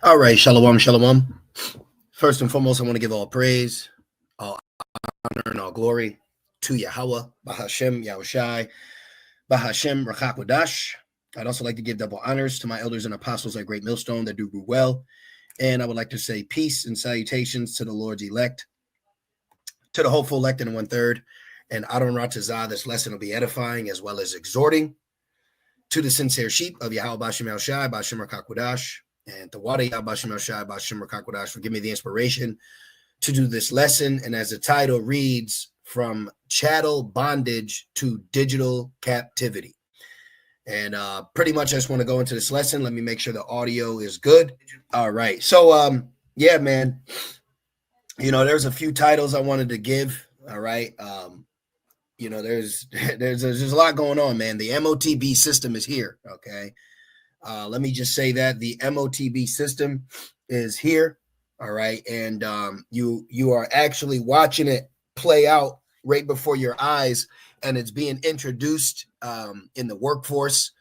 All right, shalom, shalom. First and foremost, I want to give all praise, all honor, and all glory to Yahweh, Bahashem, Yahushai, Bahashem, Rachakwadash. I'd also like to give double honors to my elders and apostles at Great Millstone that do well. And I would like to say peace and salutations to the Lord's elect, to the hopeful elect in 1/3. And Adon Ratazah, this lesson will be edifying as well as exhorting to the sincere sheep of Yahweh, Bahashem, Yahushai, Bahashem, Rachakwadash. And the water Yabashim Shai Bashim Rakakwadash for giving me the inspiration to do this lesson. And as the title reads, from chattel bondage to digital captivity. And pretty much I just want to go into this lesson. Let me make sure the audio is good. All right. So yeah, man. There's a few titles I wanted to give. All right. There's a lot going on, man. The MOTB system is here. Okay. Let me just say that the MOTB system is here. All right. And you are actually watching it play out right before your eyes. And it's being introduced in the workforce.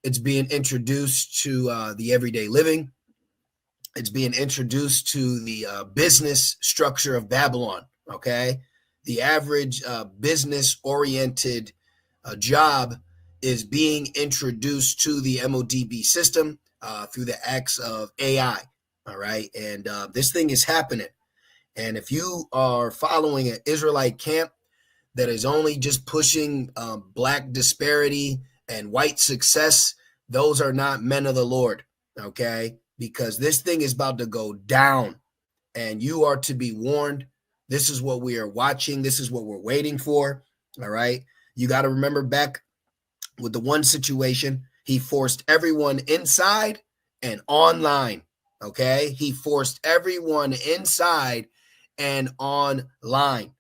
It's being introduced to the everyday living. It's being introduced to the business structure of Babylon. Okay. The average business-oriented job is being introduced to the MODB system through the acts of AI. All right. And this thing is happening. And if you are following an Israelite camp that is only just pushing black disparity and white success, those are not men of the Lord. Okay. Because this thing is about to go down and you are to be warned. This is what we are watching. This is what we're waiting for. All right. You got to remember back with the one situation, he forced everyone inside and online. Okay. He forced everyone inside and online.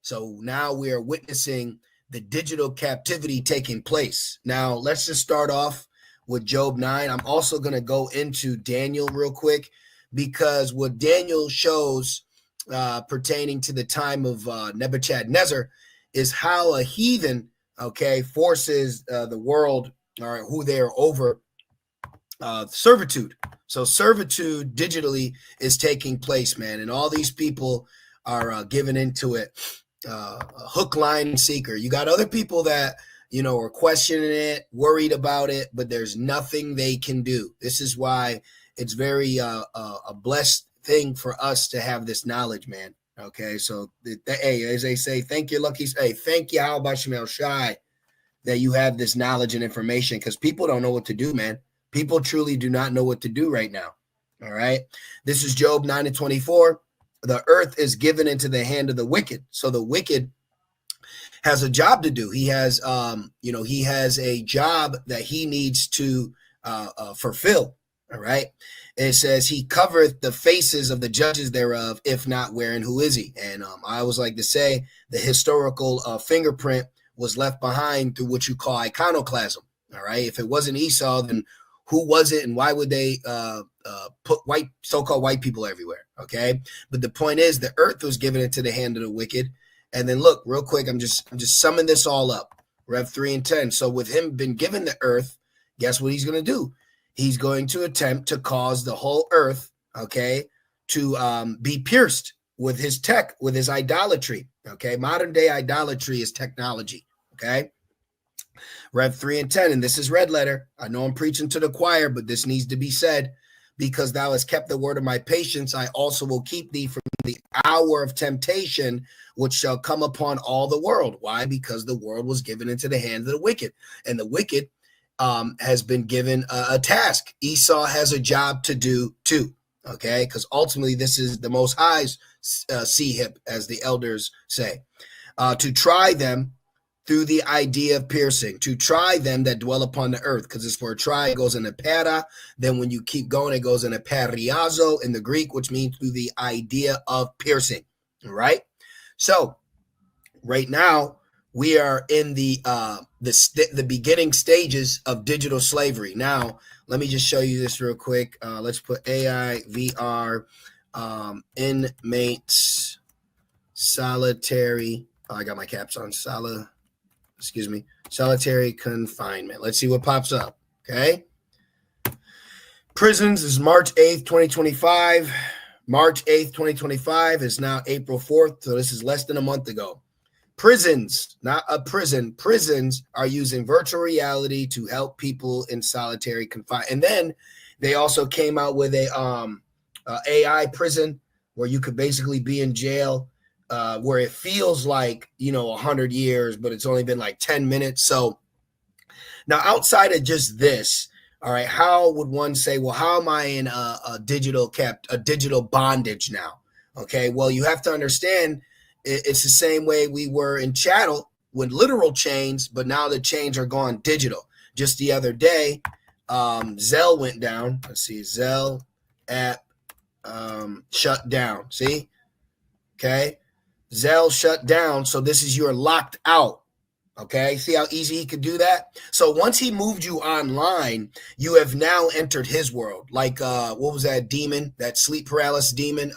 So now we are witnessing the digital captivity taking place. Now let's just start off with Job 9. I'm also going to go into Daniel real quick because what Daniel shows pertaining to the time of Nebuchadnezzar is how a heathen forces the world, all right, who they are over servitude. So servitude digitally is taking place, man. And all these people are given into it, hook, line, and sinker. You got other people that, are questioning it, worried about it, but there's nothing they can do. This is why it's very a blessed thing for us to have this knowledge, man. Okay, so hey, as they say, thank you, lucky. Hey, thank you, how about Shemel Shai, that you have this knowledge and information, because people don't know what to do, man. People truly do not know what to do right now. All right, this is Job 9:24. The earth is given into the hand of the wicked. So the wicked has a job to do. He has, he has a job that he needs to fulfill. All right. It says he covereth the faces of the judges thereof, if not wherein who is he? And I always like to say the historical fingerprint was left behind through what you call iconoclasm. All right. If it wasn't Esau, then who was it, and why would they put so-called white people everywhere? Okay. But the point is, the earth was given into the hand of the wicked. And then look, real quick, I'm just summing this all up. Rev 3 and 10. So with him been given the earth, guess what he's going to do? He's going to attempt to cause the whole earth, okay, to be pierced with his tech, with his idolatry, okay? Modern day idolatry is technology, okay? Rev 3 and 10, and this is red letter. I know I'm preaching to the choir, but this needs to be said. Because thou hast kept the word of my patience, I also will keep thee from the hour of temptation, which shall come upon all the world. Why? Because the world was given into the hands of the wicked, and the wicked has been given a task. Esau has a job to do too, okay? Because ultimately this is the Most High's hip, as the elders say, to try them through the idea of piercing, to try them that dwell upon the earth, because it's for a try, it goes in a para. Then when you keep going, it goes in a periazo in the Greek, which means through the idea of piercing, all right? So right now, we are in the beginning stages of digital slavery. Now, let me just show you this real quick. Let's put AI, VR, inmates, solitary. Oh, I got my caps on. Solitary confinement. Let's see what pops up. Okay. Prisons is March 8th, 2025. March 8th, 2025 is now April 4th. So this is less than a month ago. Prisons, not a prison. Prisons are using virtual reality to help people in solitary confinement. And then they also came out with a AI prison where you could basically be in jail where it feels like, 100 years, but it's only been like 10 minutes. So now outside of just this, all right, how would one say, well, how am I in a digital bondage now? Okay, well, you have to understand it's the same way we were in Chattel with literal chains, but now the chains are gone digital. Just the other day, Zelle went down. Let's see, Zelle app shut down. See? Okay, Zelle shut down. So this is you're locked out. Okay, see how easy he could do that? So once he moved you online, you have now entered his world. Like, what was that demon, that sleep paralysis demon,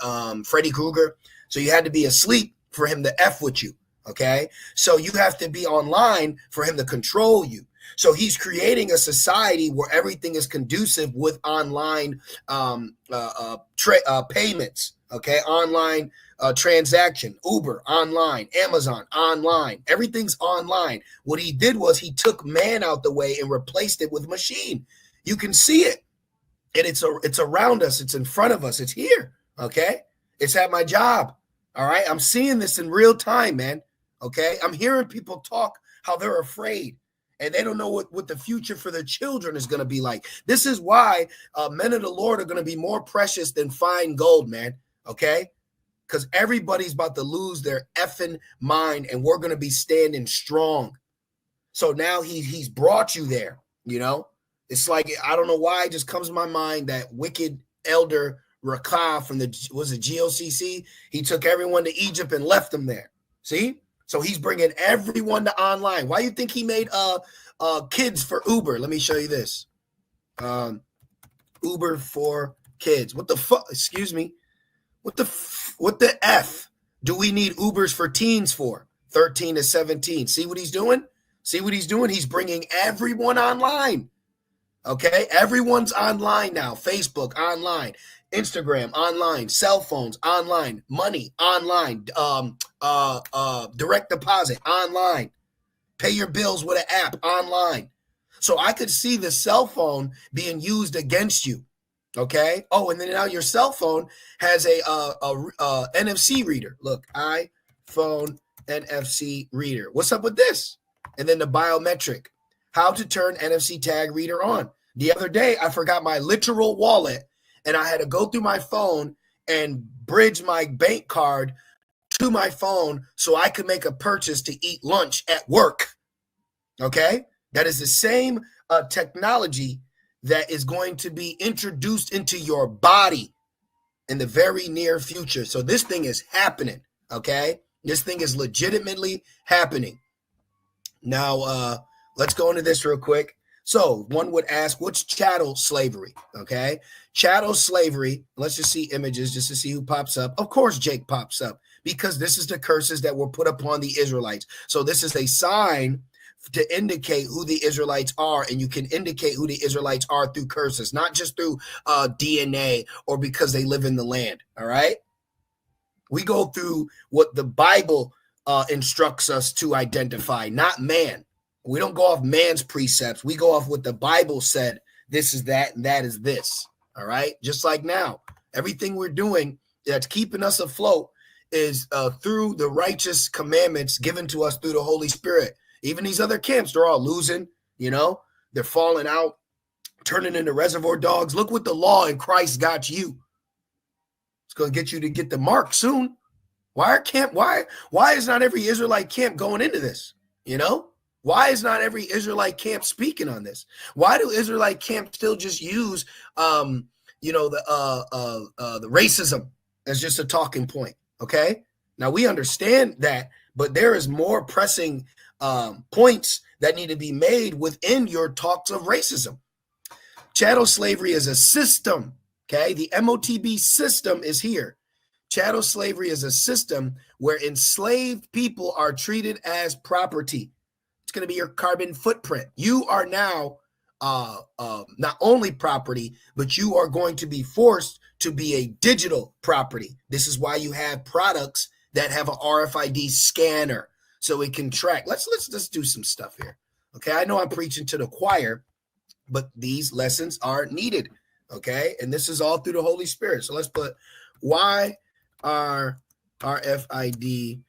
Freddy Krueger? So you had to be asleep for him to F with you, okay? So you have to be online for him to control you. So he's creating a society where everything is conducive with online payments, okay? Online transaction, Uber online, Amazon online, everything's online. What he did was he took man out the way and replaced it with machine. You can see it, and it's around us, it's in front of us, it's here. Okay, it's at my job. All right, I'm seeing this in real time, man. Okay, I'm hearing people talk how they're afraid and they don't know what the future for their children is going to be like. This is why men of the Lord are going to be more precious than fine gold, man. Okay, because everybody's about to lose their effing mind, and we're going to be standing strong. So now he's brought you there, It's like, I don't know why it just comes to my mind that wicked elder Rakah from was it GOCC? He took everyone to Egypt and left them there. See? So he's bringing everyone to online. Why do you think he made kids for Uber? Let me show you this. Uber for kids. What the fuck? Excuse me. What the F do we need Ubers for teens for? 13 to 17. See what he's doing? See what he's doing? He's bringing everyone online. Okay? Everyone's online now. Facebook online, Instagram online, cell phones online, money online, direct deposit online, pay your bills with an app online. So I could see the cell phone being used against you. Okay. Oh, and then now your cell phone has a NFC reader. Look, iPhone NFC reader. What's up with this? And then the biometric. How to turn NFC tag reader on. The other day, I forgot my literal wallet, and I had to go through my phone and bridge my bank card to my phone so I could make a purchase to eat lunch at work. Okay, that is the same technology that is going to be introduced into your body in the very near future. So this thing is happening, okay? This thing is legitimately happening. Now, let's go into this real quick. So one would ask, what's chattel slavery, okay? Chattel slavery, let's just see images just to see who pops up. Of course, Jake pops up because this is the curses that were put upon the Israelites. So this is a sign to indicate who the Israelites are, and you can indicate who the Israelites are through curses, not just through DNA or because they live in the land. All right, we go through what the Bible instructs us to identify, not man. We don't go off man's precepts. We go off what the Bible said. This is that, and that is this. All right, just like now, everything we're doing that's keeping us afloat is through the righteous commandments given to us through the Holy Spirit. Even these other camps, they're all losing, they're falling out, turning into reservoir dogs. Look what the law in Christ got you. It's going to get you to get the mark soon. Why is not every Israelite camp going into this? Why is not every Israelite camp speaking on this? Why do Israelite camps still just use, the racism as just a talking point? Okay. Now we understand that, but there is more pressing points that need to be made within your talks of racism. Chattel slavery is a system. Okay. The MOTB system is here. Chattel slavery is a system where enslaved people are treated as property. It's going to be your carbon footprint. You are now not only property, but you are going to be forced to be a digital property. This is why you have products that have an RFID scanner so it can track. Let's do some stuff here. Okay, I know I'm preaching to the choir, but these lessons are needed. Okay, and this is all through the Holy Spirit. So let's put, why are RFID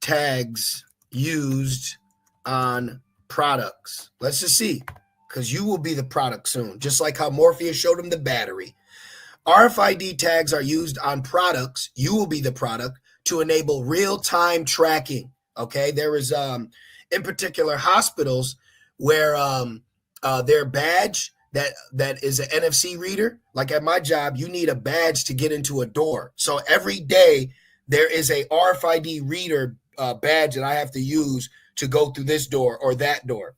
tags used on products? Let's just see, because you will be the product soon, just like how Morpheus showed him the battery. RFID tags are used on products. You will be the product to enable real-time tracking. Okay, there is in particular hospitals where their badge that is an NFC reader. Like at my job, you need a badge to get into a door. So every day there is a RFID reader badge that I have to use to go through this door or that door.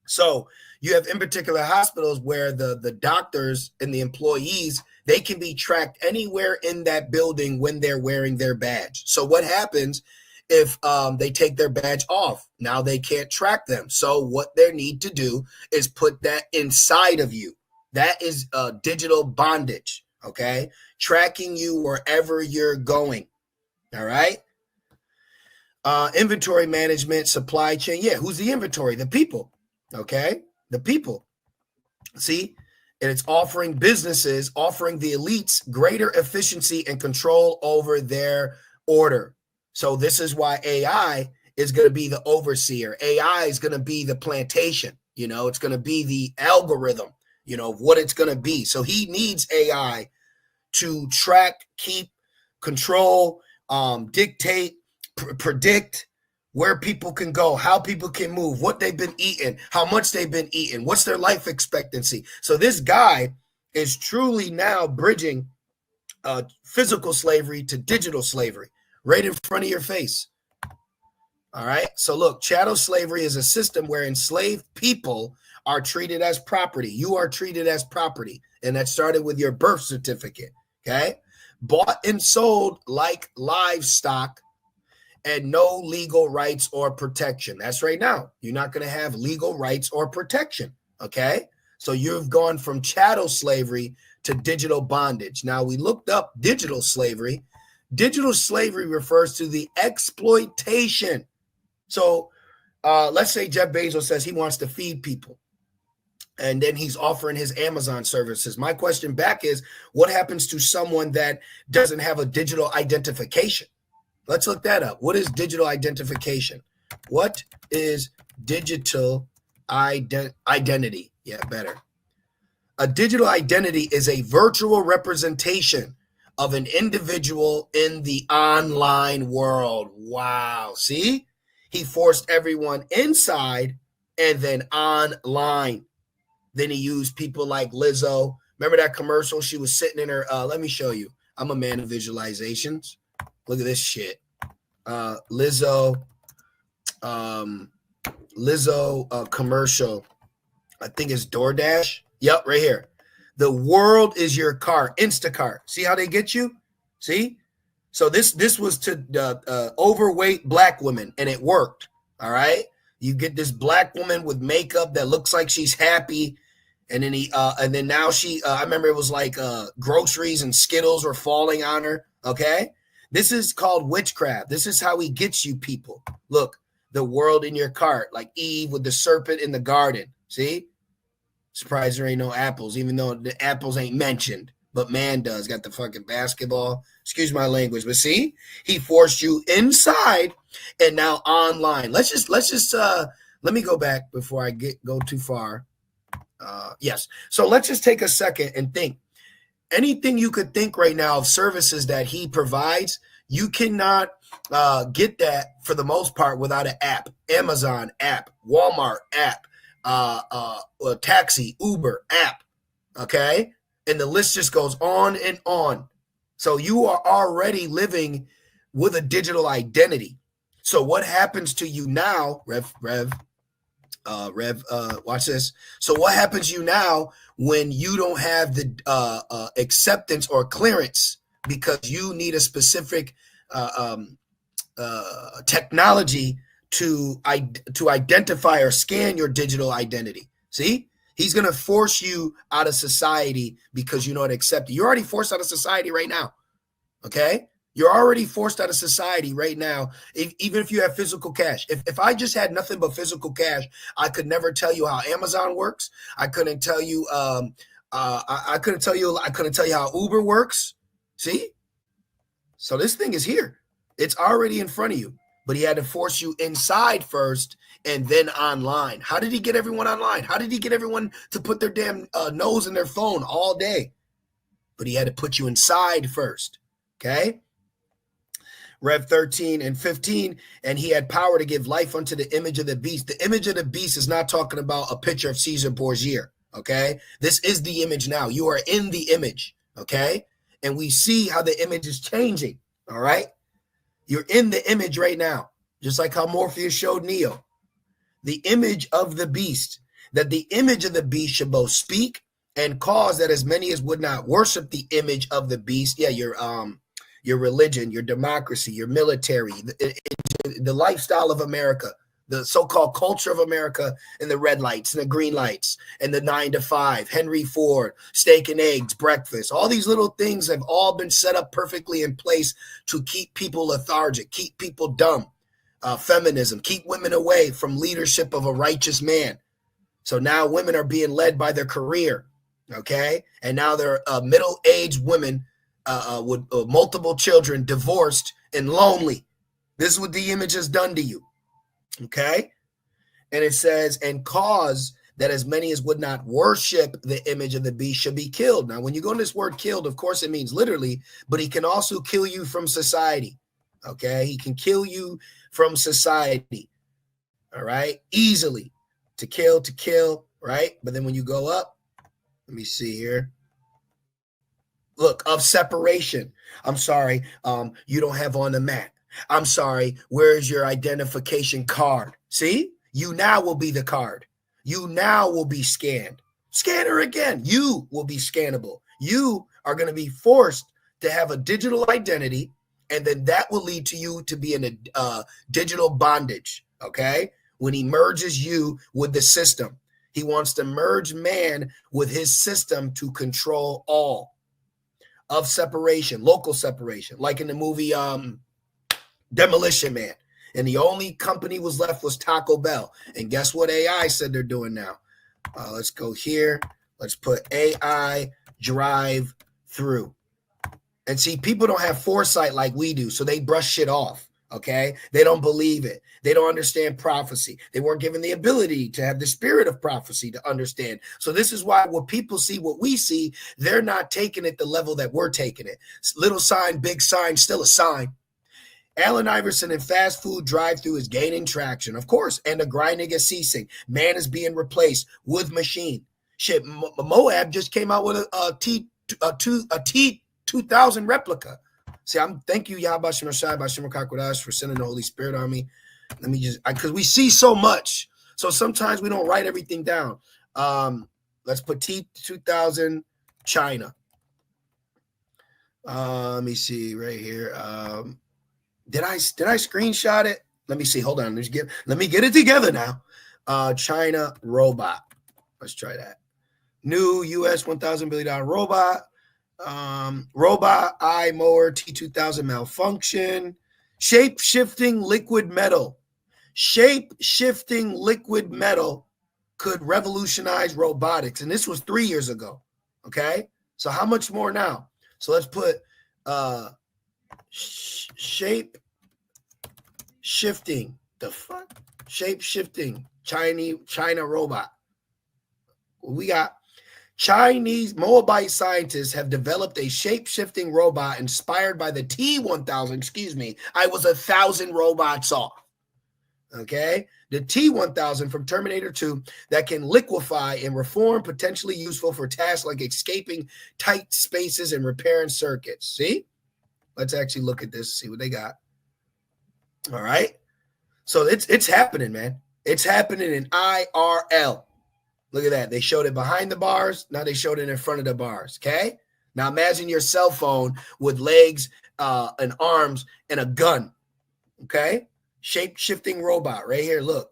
So you have in particular hospitals where the doctors and the employees, they can be tracked anywhere in that building when they're wearing their badge. So what happens if they take their badge off? Now they can't track them. So what they need to do is put that inside of you. That is digital bondage, okay? Tracking you wherever you're going, all right? Inventory management, supply chain. Yeah, who's the inventory? The people, okay? The people. See? And it's offering businesses, offering the elites greater efficiency and control over their order. So this is why AI is going to be the overseer. AI is going to be the plantation. You know, it's going to be the algorithm, you know, what it's going to be. So he needs AI to track, keep, control, dictate, predict where people can go, how people can move, what they've been eating, how much they've been eating, what's their life expectancy. So this guy is truly now bridging physical slavery to digital slavery right in front of your face. All right. So look, chattel slavery is a system where enslaved people are treated as property. You are treated as property. And that started with your birth certificate. Okay. Bought and sold like livestock and no legal rights or protection. That's right now. You're not going to have legal rights or protection. Okay. So you've gone from chattel slavery to digital bondage. Now we looked up digital slavery. Digital slavery refers to the exploitation. So let's say Jeff Bezos says he wants to feed people, and then he's offering his Amazon services. My question back is, what happens to someone that doesn't have a digital identification? Let's look that up. What is digital identification? What is digital identity? Yeah, better. A digital identity is a virtual representation of an individual in the online world. Wow. See? He forced everyone inside and then online. Then he used people like Lizzo. Remember that commercial? She was sitting in her, let me show you. I'm a man of visualizations. Look at this shit. Lizzo commercial. I think it's DoorDash. Yep, right here. The world is your car. Instacart. See how they get you? See? So this was to overweight black women, and it worked. All right. You get this black woman with makeup that looks like she's happy, and then now she. I remember it was like groceries and Skittles were falling on her. Okay. This is called witchcraft. This is how he gets you people. Look, the world in your cart, like Eve with the serpent in the garden. See? Surprised there ain't no apples, even though the apples ain't mentioned. But man does. Got the fucking basketball. Excuse my language. But see? He forced you inside and now online. Let's just let me go back before I go too far. Yes. So let's just take a second and think. Anything you could think right now of services that he provides, you cannot get that for the most part without an app. Amazon app, Walmart app, taxi, Uber app. Okay. And the list just goes on and on. So you are already living with a digital identity. So what happens to you now, Rev, watch this. So what happens to you now when you don't have the acceptance or clearance because you need a specific technology to identify or scan your digital identity? See, he's going to force you out of society because you don't accept it. You're already forced out of society right now. Okay. You're already forced out of society right now, even if you have physical cash. If I just had nothing but physical cash, I could never tell you how Amazon works. I couldn't tell you. I couldn't tell you. I couldn't tell you how Uber works. See, so this thing is here. It's already in front of you. But he had to force you inside first and then online. How did he get everyone online? How did he get everyone to put their damn nose in their phone all day? But he had to put you inside first. Okay. Rev 13 and 15, and he had power to give life unto the image of the beast. The image of the beast is not talking about a picture of Caesar Borgia, okay? This is the image now. You are in the image, okay? And we see how the image is changing, all right? You're in the image right now, just like how Morpheus showed Neo. The image of the beast, that the image of the beast should both speak and cause that as many as would not worship the image of the beast, your religion, your democracy, your military, the lifestyle of America, the so-called culture of America, and the red lights and the green lights and the 9 to 5, Henry Ford, steak and eggs, breakfast, all these little things have all been set up perfectly in place to keep people lethargic, keep people dumb. Feminism, keep women away from leadership of a righteous man. So now women are being led by their career, okay? And now they're middle-aged women with multiple children, divorced and lonely. This is what the image has done to you, okay? And it says, and cause that as many as would not worship the image of the beast should be killed. Now, when you go in this word killed, of course, it means literally, but he can also kill you from society, okay? He can kill you from society, all right? Easily, to kill, right? But then when you go up, let me see here. Look, of separation. I'm sorry, you don't have on the mat. I'm sorry, where's your identification card? See, you now will be the card. You now will be scanned. Scanner again. You will be scannable. You are going to be forced to have a digital identity, and then that will lead to you to be in a digital bondage, okay? When he merges you with the system. He wants to merge man with his system to control all. Of separation, local separation, like in the movie Demolition Man. And the only company was left was Taco Bell. And guess what AI said they're doing now? Let's go here. Let's put AI drive through. And see, people don't have foresight like we do, so they brush shit off. Okay, they don't believe it. They don't understand prophecy. They weren't given the ability to have the spirit of prophecy to understand. So this is why when people see what we see, they're not taking it the level that we're taking it. Little sign, big sign, still a sign. Allen Iverson and fast food drive-through is gaining traction, of course, and the grinding is ceasing. Man is being replaced with machine. Shit, Moab just came out with a T2000 replica. See, thank you, Yahba Shem Rashai, Bashem Kakwadash, for sending the Holy Spirit on me. Let me just, because we see so much. So sometimes we don't write everything down. Let's put T2000 China. Let me see right here. Did I screenshot it? Let me see. Hold on. Let me get it together now. China robot. Let's try that. New US $1,000 billion robot. Robot eye mower T2000 malfunction. Shape-shifting liquid metal. Shape-shifting liquid metal could revolutionize robotics. And this was 3 years ago. Okay. So how much more now? So let's put shape shifting. The fuck? Shape shifting China robot. We got Chinese Moabite scientists have developed a shape-shifting robot inspired by the T1000. Excuse me. I was 1,000 robots off. Okay. The T1000 from Terminator 2 that can liquefy and reform, potentially useful for tasks like escaping tight spaces and repairing circuits. See? Let's actually look at this, see what they got. All right. So it's happening, man. It's happening in IRL. Look at that. They showed it behind the bars. Now they showed it in front of the bars. Okay. Now imagine your cell phone with legs and arms and a gun. Okay. Shape-shifting robot right here. Look.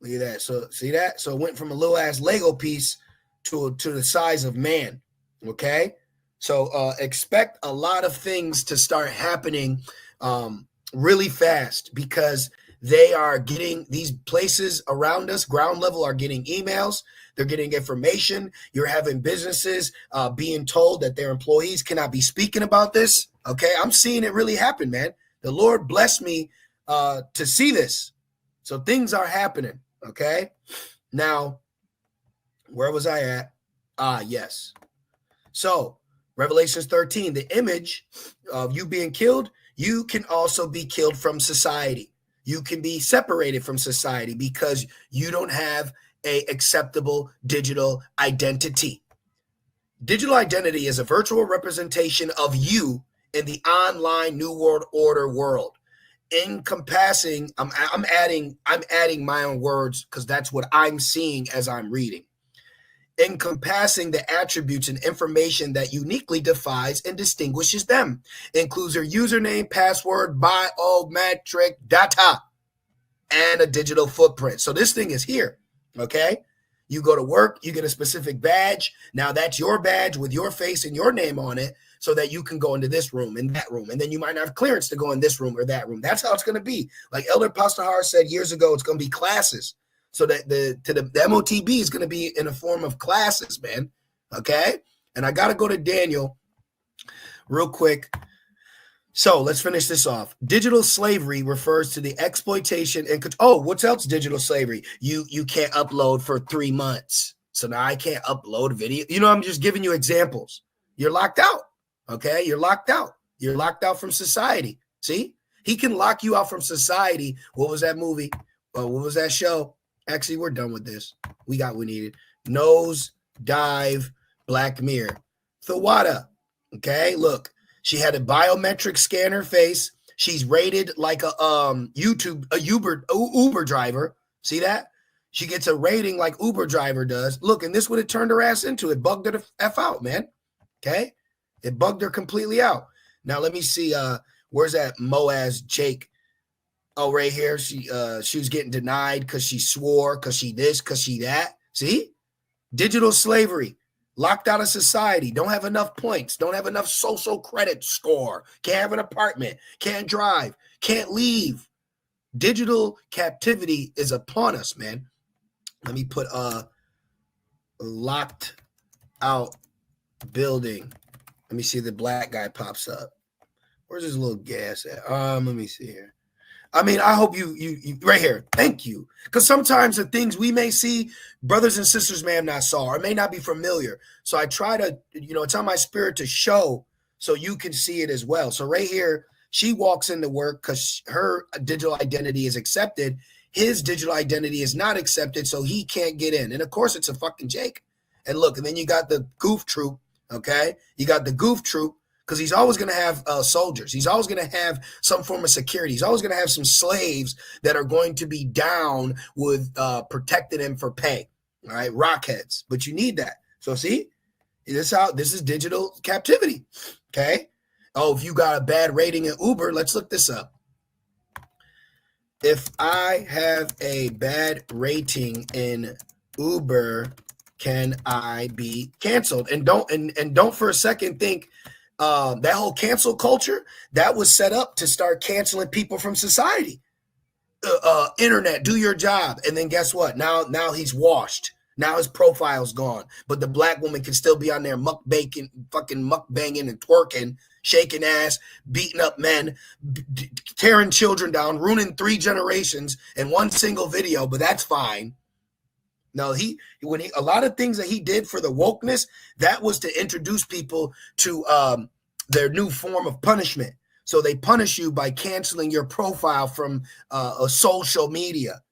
Look at that. So see that? So it went from a little ass Lego piece to the size of man. Okay. So expect a lot of things to start happening really fast, because they are getting, these places around us, ground level, are getting emails. They're getting information. You're having businesses being told that their employees cannot be speaking about this. Okay. I'm seeing it really happen, man. The Lord blessed me to see this. So things are happening. Okay. Now, where was I at? Yes. So Revelations 13, the image of you being killed, you can also be killed from society. You can be separated from society because you don't have a acceptable digital identity. Digital identity is a virtual representation of you in the online New World Order world. Encompassing, I'm adding my own words because that's what I'm seeing as I'm reading. Encompassing the attributes and information that uniquely defines and distinguishes them, includes their username, password, biometric data, and a digital footprint. So this thing is here, okay? You go to work, you get a specific badge. Now that's your badge with your face and your name on it, so that you can go into this room and that room. And then you might have clearance to go in this room or that room. That's how it's going to be. Like Elder Pastahar said years ago, it's going to be classes. So that the MOTB is going to be in a form of classes, man. Okay? And I got to go to Daniel real quick. So let's finish this off. Digital slavery refers to the exploitation and what's else digital slavery? You can't upload for 3 months. So now I can't upload a video. I'm just giving you examples. You're locked out. Okay? You're locked out. You're locked out from society. See? He can lock you out from society. What was that movie? What was that show? Actually, we're done with this. We got what we needed. Nose Dive, Black Mirror. Thawada. Okay, look. She had a biometric scanner face. She's rated like a Uber driver. See that? She gets a rating like Uber driver does. Look, and this would have turned her ass into it. Bugged her the F out, man. Okay? It bugged her completely out. Now let me see. Where's that Moaz Jake? Oh, right here. She was getting denied because she swore, because she this, because she that. See? Digital slavery. Locked out of society. Don't have enough points. Don't have enough social credit score. Can't have an apartment. Can't drive. Can't leave. Digital captivity is upon us, man. Let me put locked out building. Let me see if the black guy pops up. Where's his little gas at? Let me see here. I mean, I hope you right here. Thank you. Because sometimes the things we may see, brothers and sisters may have not saw or may not be familiar. So I try to, it's on my spirit to show so you can see it as well. So right here, she walks into work because her digital identity is accepted. His digital identity is not accepted, so he can't get in. And of course, it's a fucking Jake. And look, and then you got the goof troop, okay? You got the goof troop. Because he's always going to have soldiers. He's always going to have some form of security. He's always going to have some slaves that are going to be down with protecting him for pay. All right, rockheads. But you need that. So see, this is digital captivity. Okay. Oh, if you got a bad rating in Uber, let's look this up. If I have a bad rating in Uber, can I be canceled? And don't for a second think. That whole cancel culture that was set up to start canceling people from society. Internet, do your job, and then guess what? Now he's washed. Now his profile's gone, but the black woman can still be on there fucking mukbanging and twerking, shaking ass, beating up men, tearing children down, ruining 3 generations in one single video. But that's fine. No, a lot of things that he did for the wokeness, that was to introduce people to their new form of punishment. So they punish you by canceling your profile from a social media,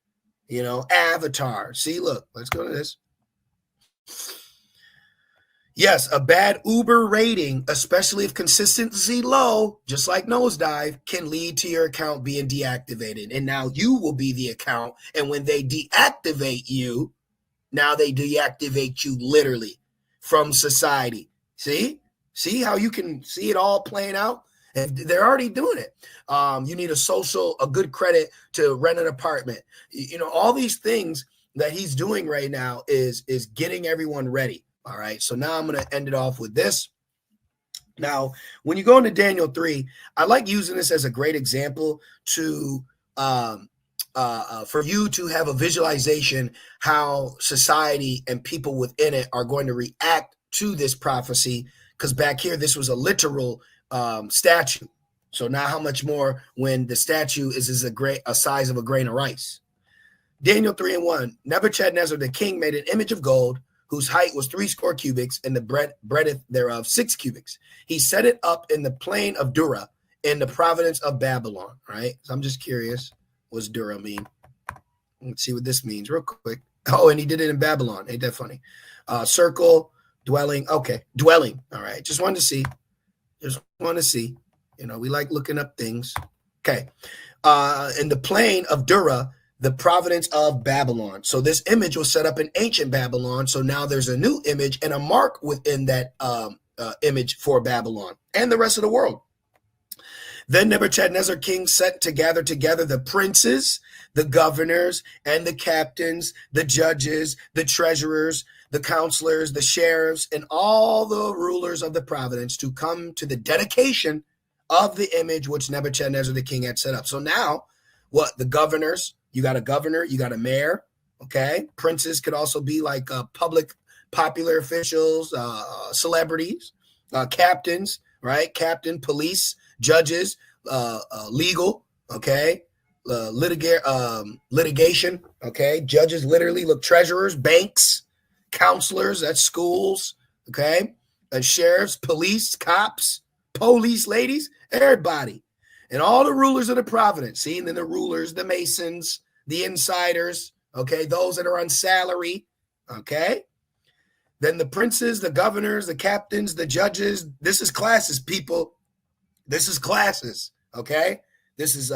avatar. See, look, let's go to this. Yes, a bad Uber rating, especially if consistency low, just like Nosedive, can lead to your account being deactivated. And now you will be the account. And when they deactivate you, now they deactivate you literally from society. See how you can see it all playing out? And they're already doing it. You need a good credit to rent an apartment. All these things that he's doing right now is getting everyone ready. All right. So now I'm going to end it off with this. Now, when you go into Daniel 3, I like using this as a great example to for you to have a visualization how society and people within it are going to react to this prophecy. Because back here, this was a literal statue. So now how much more when the statue is a size of a grain of rice. Daniel 3:1, Nebuchadnezzar the king made an image of gold, whose height was 80 cubits, and the breadth thereof 6 cubits. He set it up in the plain of Dura, in the province of Babylon. Right? So I'm just curious, what's Dura mean? Let's see what this means real quick. Oh, and he did it in Babylon. Ain't that funny? Circle, dwelling. Okay, dwelling. All right. Just wanted to see. We like looking up things. Okay. In the plain of Dura, the province of Babylon. So this image was set up in ancient Babylon. So now there's a new image and a mark within that image for Babylon and the rest of the world. Then Nebuchadnezzar king sent to gather together the princes, the governors, and the captains, the judges, the treasurers, the counselors, the sheriffs, and all the rulers of the province to come to the dedication of the image which Nebuchadnezzar the king had set up. So now, the governors, you got a governor, you got a mayor, okay? Princes could also be like popular officials, celebrities, captains, right? Captain, police, judges, legal, okay? Litigation, okay? Judges literally look, treasurers, banks, counselors, that's schools, okay? And sheriffs, police, cops, police ladies, everybody. And all the rulers of the province, see, and then the rulers, the masons, the insiders, okay, those that are on salary, okay? Then the princes, the governors, the captains, the judges. This is classes, people. This is classes, okay? This is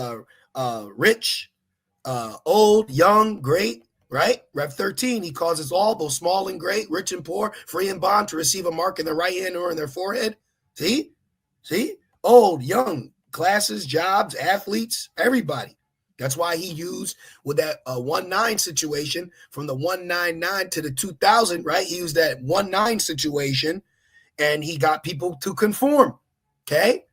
rich, old, young, great, right? Rev 13, he calls us all, both small and great, rich and poor, free and bond, to receive a mark in their right hand or in their forehead. See? Old, young, classes, jobs, athletes, everybody. That's why he used with that 1-9 situation from the 199 to the 2000, right? He used that 1-9 situation and he got people to conform, okay?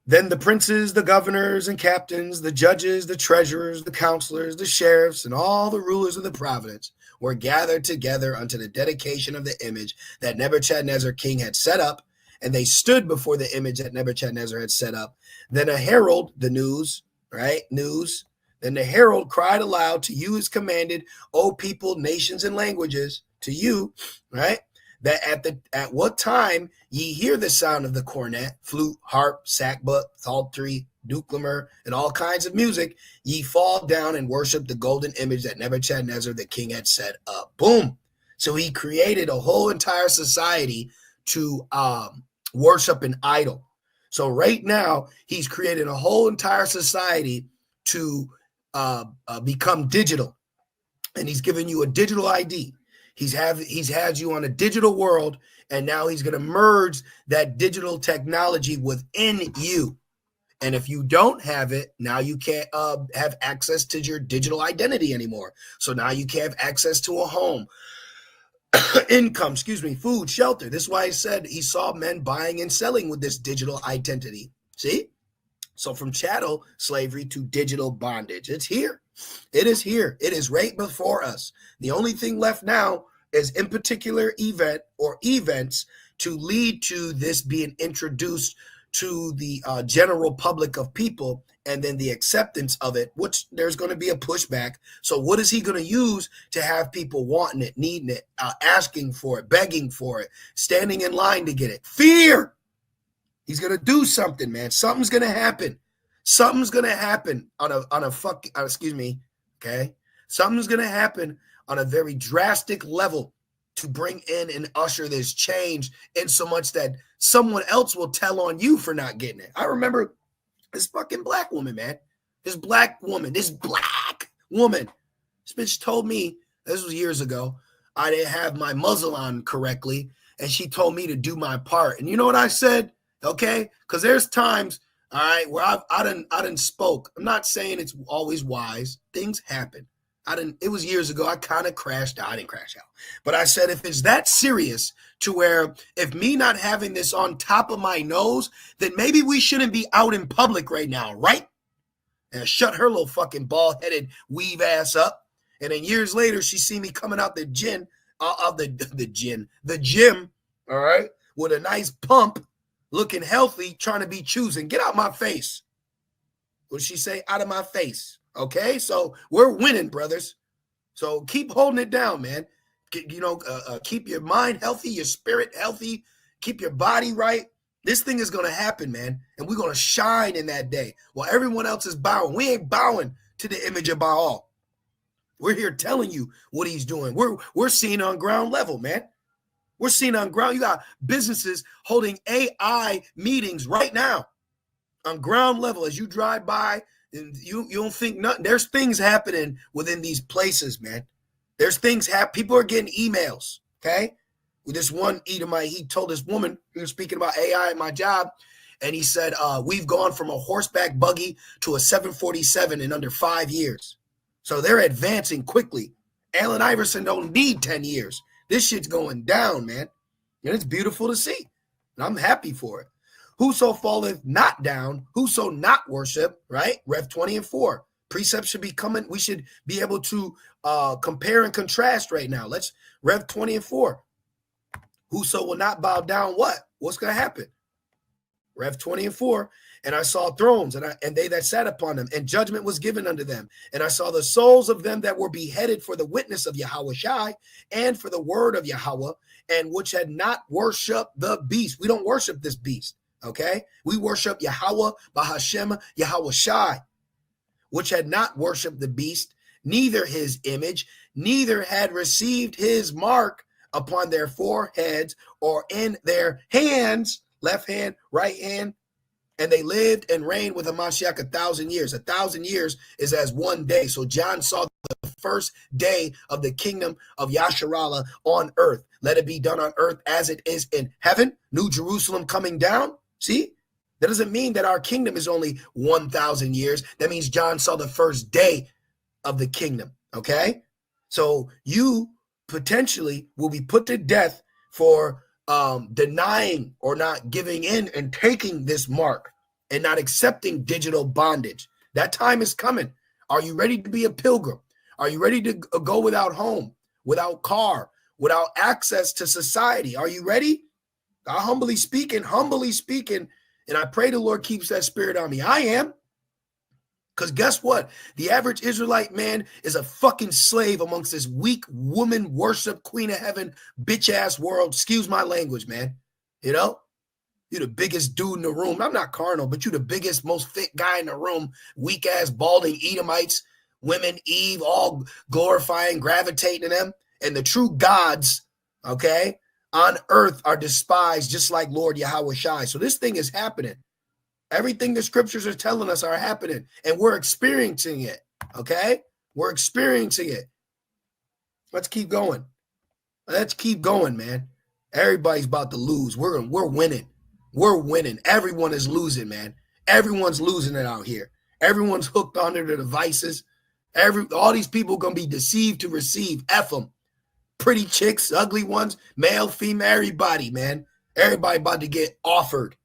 Then the princes, the governors and captains, the judges, the treasurers, the counselors, the sheriffs, and all the rulers of the province were gathered together unto the dedication of the image that Nebuchadnezzar king had set up, and they stood before the image that Nebuchadnezzar had set up. Then a herald, the news, right? News. Then the herald cried aloud, to you is commanded, O people, nations, and languages, to you, right? That at what time ye hear the sound of the cornet, flute, harp, sackbut, psaltery, dulcimer, and all kinds of music, ye fall down and worship the golden image that Nebuchadnezzar the king had set up. Boom. So he created a whole entire society to worship an idol. So right now, he's created a whole entire society to become digital. And he's giving you a digital ID. He's had you on a digital world, and now he's going to merge that digital technology within you. And if you don't have it, now you can't have access to your digital identity anymore. So now you can't have access to a home, income, food, shelter. This is why I said he saw men buying and selling with this digital identity. See? So from chattel slavery to digital bondage, it's here. It is here. It is right before us. The only thing left now is in particular event or events to lead to this being introduced to the general public of people, and then the acceptance of it, which there's going to be a pushback. So what is he going to use to have people wanting it, needing it, asking for it, begging for it, standing in line to get it? Fear. He's going to do something, man. Something's going to happen. Something's going to happen okay? Something's going to happen on a very drastic level to bring in and usher this change, in so much that someone else will tell on you for not getting it. I remember this fucking black woman, man. This black woman. This bitch told me, this was years ago, I didn't have my muzzle on correctly, and she told me to do my part. And you know what I said? Okay? Because there's times, all right, where I done spoke. I'm not saying it's always wise. Things happen. It was years ago. I kind of crashed out. I didn't crash out. But I said, if it's that serious to where if me not having this on top of my nose, then maybe we shouldn't be out in public right now, right? And shut her little fucking bald-headed weave ass up. And then years later, she see me coming out the gym, all right, with a nice pump, looking healthy, trying to be choosing. Get out my face. What did she say? Out of my face. Okay, so we're winning, brothers. So keep holding it down, man. Keep your mind healthy, your spirit healthy, keep your body right. This thing is going to happen, man, and we're going to shine in that day. While everyone else is bowing, we ain't bowing to the image of Baal. We're here telling you what he's doing. We're seeing on ground level, man. We're seeing on ground. You got businesses holding AI meetings right now on ground level as you drive by. And you don't think nothing. There's things happening within these places, man. There's things people are getting emails, okay? With this one Edomite, he told this woman, he was speaking about AI at my job, and he said, we've gone from a horseback buggy to a 747 in under 5 years. So they're advancing quickly. Allen Iverson don't need 10 years. This shit's going down, man. And it's beautiful to see. And I'm happy for it. Whoso falleth not down, whoso not worship, right? Rev 20 and 4. Precepts should be coming. We should be able to compare and contrast right now. Let's Rev 20 and 4. Whoso will not bow down, what? What's going to happen? Rev 20 and 4. And I saw thrones, and they that sat upon them, and judgment was given unto them. And I saw the souls of them that were beheaded for the witness of Yahweh Shai, and for the word of Yahweh, and which had not worshipped the beast. We don't worship this beast. Okay, we worship Yahweh Bahashem Yahweh Shai, which had not worshipped the beast, neither his image, neither had received his mark upon their foreheads or in their hands, left hand, right hand. And they lived and reigned with Hamashiach 1,000 years. 1,000 years is as one day. So John saw the first day of the kingdom of Yasharallah on earth. Let it be done on earth as it is in heaven. New Jerusalem coming down. See, that doesn't mean that our kingdom is only 1,000 years. That means John saw the first day of the kingdom. Okay. So you potentially will be put to death for denying or not giving in and taking this mark and not accepting digital bondage. That time is coming. Are you ready to be a pilgrim? Are you ready to go without home, without car, without access to society? Are you ready? Humbly speaking, and I pray the Lord keeps that spirit on me. I am. Because guess what? The average Israelite man is a fucking slave amongst this weak woman worship queen of heaven bitch ass world. Excuse my language, man. You know, you're the biggest dude in the room. I'm not carnal, but you're the biggest, most fit guy in the room. Weak ass, balding Edomites, women, Eve, all glorifying, gravitating to them. And the true gods, okay, on earth are despised just like Lord Yahweh Shai. So this thing is happening. Everything the scriptures are telling us are happening, and we're experiencing it, okay? We're experiencing it. Let's keep going. Let's keep going, man. Everybody's about to lose. We're winning. We're winning. Everyone is losing, man. Everyone's losing it out here. Everyone's hooked onto the devices. All these people going to be deceived to receive. F them. Pretty chicks, ugly ones, male, female, everybody, man. Everybody about to get offered.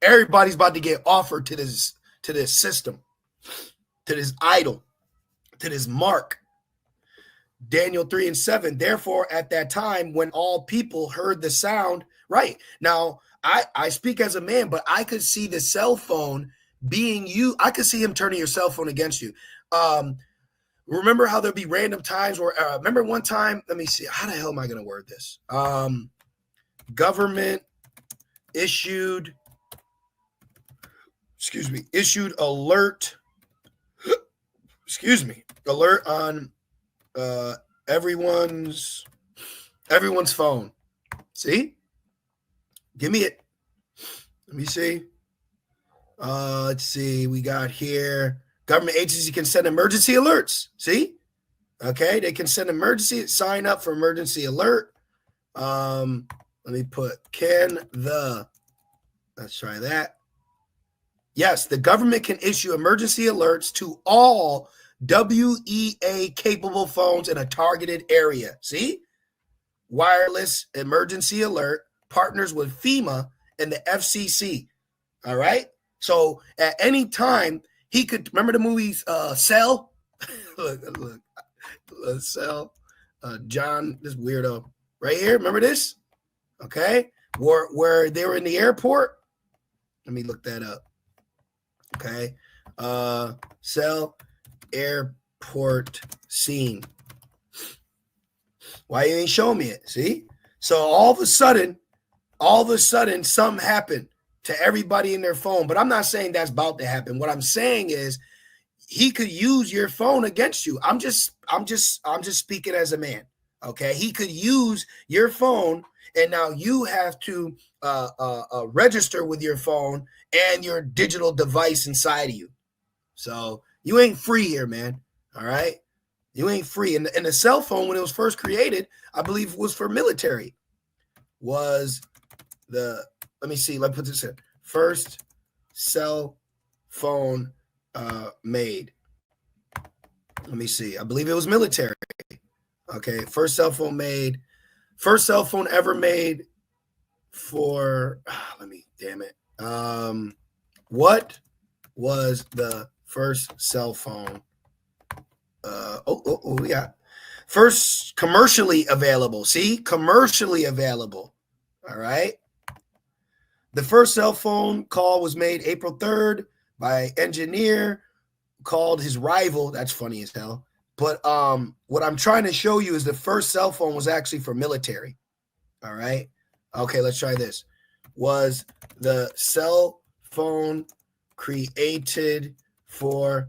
Everybody's about to get offered to this system, to this idol, to this mark. Daniel 3 and 7. Therefore, at that time, when all people heard the sound, right now, I speak as a man, but I could see the cell phone being you. I could see him turning your cell phone against you. Remember how there'd be random times where, remember one time, let me see, how the hell am I going to word this? Government issued alert, alert on everyone's phone. See? Give me it. Let me see. Let's see. We got here. Government agency can send emergency alerts. See? Okay. They can send sign up for emergency alert. Let me put, can the Let's try that. Yes, the government can issue emergency alerts to all WEA capable phones in a targeted area. See? Wireless emergency alert partners with FEMA and the FCC. All right. So at any time, he could remember the movies Cell? look, Cell. John, this weirdo right here. Remember this? Okay. Where they were in the airport. Let me look that up. Okay. Cell airport scene. Why you ain't showing me it? See? So all of a sudden, something happened to everybody in their phone. But I'm not saying that's about to happen. What I'm saying is he could use your phone against you. I'm just speaking as a man. Okay. He could use your phone, and now you have to register with your phone and your digital device inside of you. So you ain't free here, man. All right. You ain't free. And the cell phone, when it was first created, I believe was for military. Was the, let me see, let's put this in. First cell phone made. Let me see. I believe it was military. Okay. First cell phone ever made for, damn it. What was the first cell phone? We got first commercially available. See, commercially available. All right. The first cell phone call was made April 3rd by engineer called his rival. That's funny as hell. But what I'm trying to show you is the first cell phone was actually for military. All right. Okay, let's try this. Was the cell phone created for,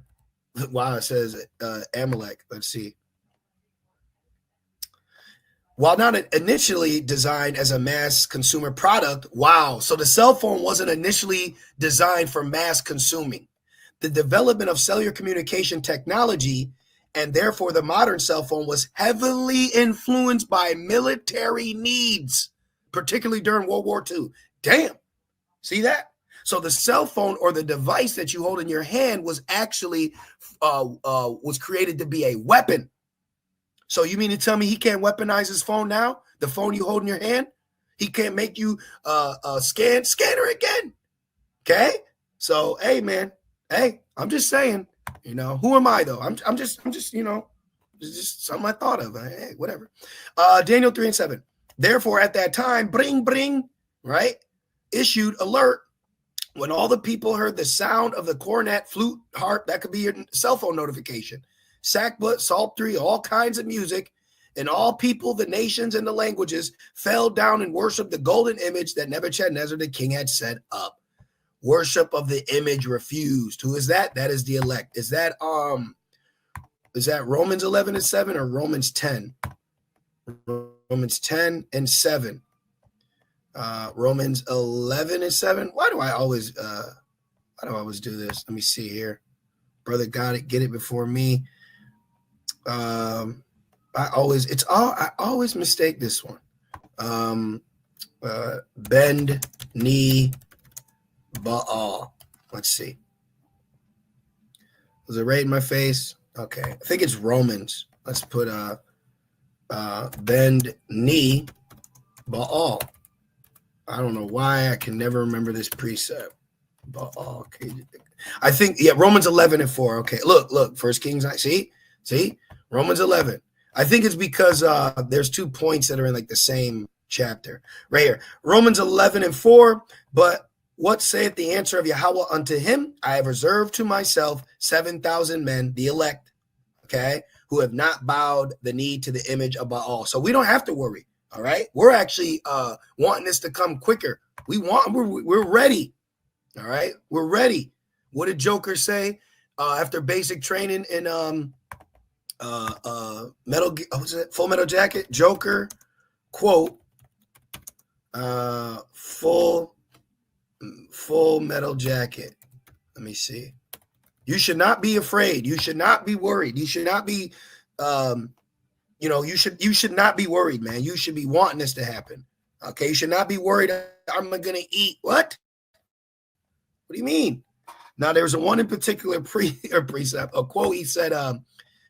wow, it says Amalek. Let's see. While not initially designed as a mass consumer product, wow. So the cell phone wasn't initially designed for mass consuming. The development of cellular communication technology, and therefore the modern cell phone, was heavily influenced by military needs, particularly during World War II. Damn. See that? So the cell phone, or the device that you hold in your hand, was actually was created to be a weapon. So you mean to tell me he can't weaponize his phone now? The phone you hold in your hand? He can't make you scan her again. Okay? So, hey, man. Hey, I'm just saying, who am I though? I'm just, it's just something I thought of. Hey, whatever. Daniel 3:7. Therefore, at that time, bring, right? Issued alert. When all the people heard the sound of the cornet, flute, harp, that could be your cell phone notification, sackbut, psaltery, all kinds of music, and all people, the nations, and the languages fell down and worshiped the golden image that Nebuchadnezzar the king had set up. Worship of the image refused. Who is that? That is the elect. Is that Romans 11:7 or Romans 10? Romans 10:7. Romans 11:7. Why do I always do this? Let me see here. Brother got it. Get it before me. I always mistake this one. Bend knee Baal. Let's see. Was it right in my face? Okay. I think it's Romans. Let's put bend knee Baal. I don't know why I can never remember this precept. Baal. Okay. I think, Romans 11:4. Okay. Look, First Kings. See? Romans 11. I think it's because there's 2 points that are in like the same chapter. Right here. Romans 11:4. But what saith the answer of Yahweh unto him? I have reserved to myself 7,000 men, the elect, okay, who have not bowed the knee to the image of Baal. So we don't have to worry. All right. We're actually wanting this to come quicker. We're ready. All right. We're ready. What did Joker say after basic training in Full Metal Jacket? Joker quote, Full Metal Jacket. Let me see. You should not be afraid. You should not be worried. You should not be you should not be worried, man. You should be wanting this to happen. Okay, you should not be worried. I'm gonna eat what? What do you mean? Now, there was one in particular precept, a quote. He said,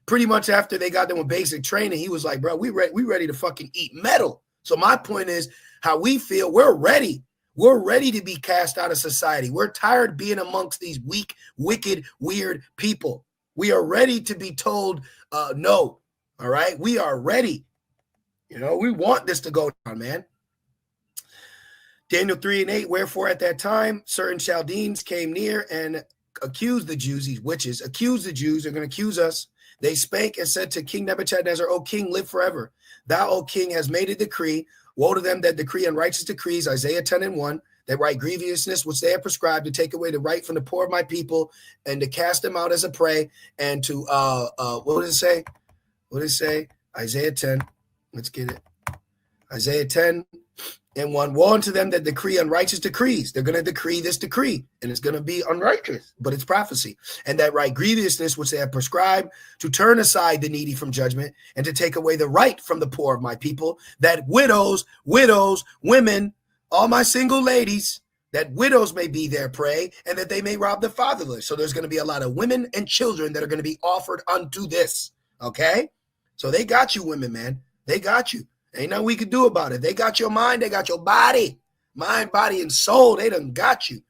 pretty much after they got done with basic training, he was like, bro, we ready to fucking eat metal. So my point is how we feel. We're ready. We're ready to be cast out of society. We're tired of being amongst these weak, wicked, weird people. We are ready to be told no. All right. We are ready. You know, we want this to go down, man. Daniel 3:8, wherefore at that time, certain Chaldeans came near and accused the Jews, these witches, accused the Jews. They're going to accuse us. They spake and said to King Nebuchadnezzar, O king, live forever. Thou, O king, has made a decree. Woe to them that decree unrighteous decrees, Isaiah 10:1, that write grievousness which they have prescribed to take away the right from the poor of my people and to cast them out as a prey and to, what does it say? What does it say? Isaiah 10. Let's get it. Isaiah 10:1. Woe unto them that decree unrighteous decrees. They're going to decree this decree, and it's going to be unrighteous, but it's prophecy. And that right grievousness which they have prescribed to turn aside the needy from judgment and to take away the right from the poor of my people, that widows, women, all my single ladies, that widows may be their prey and that they may rob the fatherless. So there's going to be a lot of women and children that are going to be offered unto this. Okay? So they got you, women, man. They got you. Ain't nothing we can do about it. They got your mind. They got your body. Mind, body, and soul. They done got you.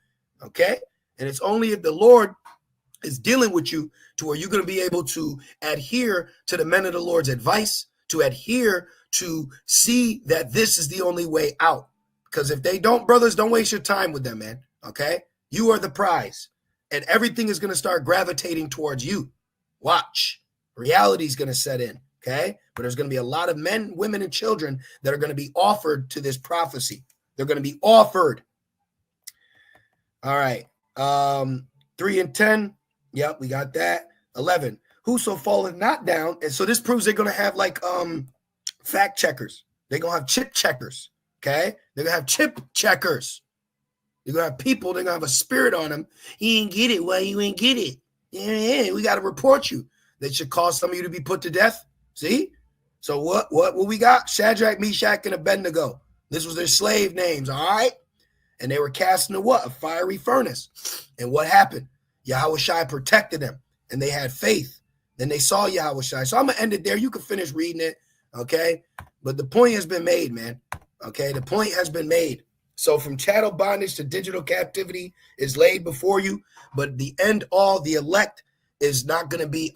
Okay? And it's only if the Lord is dealing with you to where you're going to be able to adhere to the men of the Lord's advice, to adhere to see that this is the only way out. Because if they don't, brothers, don't waste your time with them, man. Okay? You are the prize. And everything is going to start gravitating towards you. Watch. Reality is going to set in. Okay, but there's going to be a lot of men, women, and children that are going to be offered to this prophecy. They're going to be offered. All right. 3 and 10. Yep, we got that. 11. Whoso falleth not down. And so this proves they're going to have like fact checkers. They're going to have chip checkers. Okay, they're going to have chip checkers. They're going to have people. They're going to have a spirit on them. He ain't get it. Why you ain't get it? Yeah, we got to report you. That should cause some of you to be put to death. See? So what we got? Shadrach, Meshach, and Abednego. This was their slave names, all right? And they were cast into what? A fiery furnace. And what happened? Yahushua protected them, and they had faith. Then they saw Yahushua. So I'm going to end it there. You can finish reading it, okay? But the point has been made, man, okay? The point has been made. So from chattel bondage to digital captivity is laid before you, but the end all, the elect is not going to be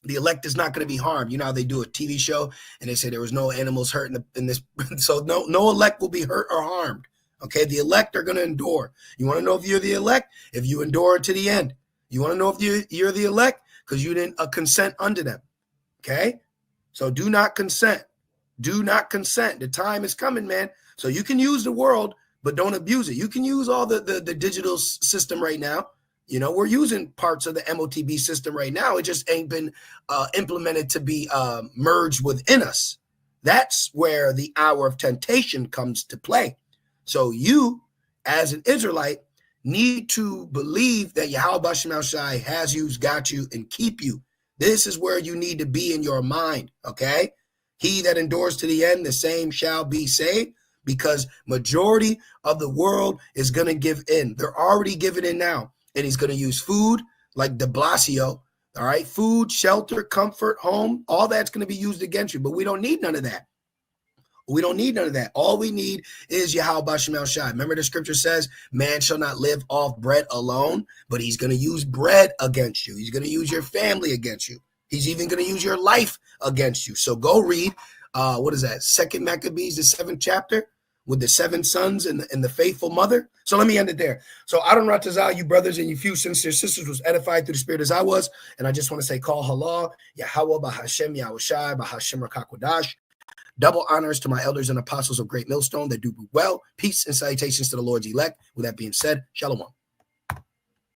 the elect is not going to be harmed. You know how they do a TV show and they say there was no animals hurt in this. So no elect will be hurt or harmed. Okay, the elect are going to endure. You want to know if you're the elect? If you endure to the end. You want to know if you're the elect? Because you didn't consent unto them. Okay, so do not consent. Do not consent. The time is coming, man. So you can use the world, but don't abuse it. You can use all the digital system right now. You know, we're using parts of the MOTB system right now. It just ain't been implemented to be merged within us. That's where the hour of temptation comes to play. So you, as an Israelite, need to believe that Yahweh Shem Shai has you, got you, and keep you. This is where you need to be in your mind, okay? He that endures to the end, the same shall be saved, because majority of the world is going to give in. They're already giving in now. And he's going to use food like de Blasio, all right? Food, shelter, comfort, home, all that's going to be used against you. But we don't need none of that. We don't need none of that. All we need is Yahweh Shem Shai. Remember the scripture says, man shall not live off bread alone, but he's going to use bread against you. He's going to use your family against you. He's even going to use your life against you. So go read, what is that? 2nd Maccabees, the 7th chapter. With the 7 sons and the faithful mother. So let me end it there. So Adon Ratazal, you brothers and you few sincere sisters was edified through the spirit as I was. And I just want to say, call halal, Yahweh, Bahashem, Yahushai, Bahashem, Rakakwadash. Double honors to my elders and apostles of Great Millstone that do well. Peace and salutations to the Lord's elect. With that being said, Shalom.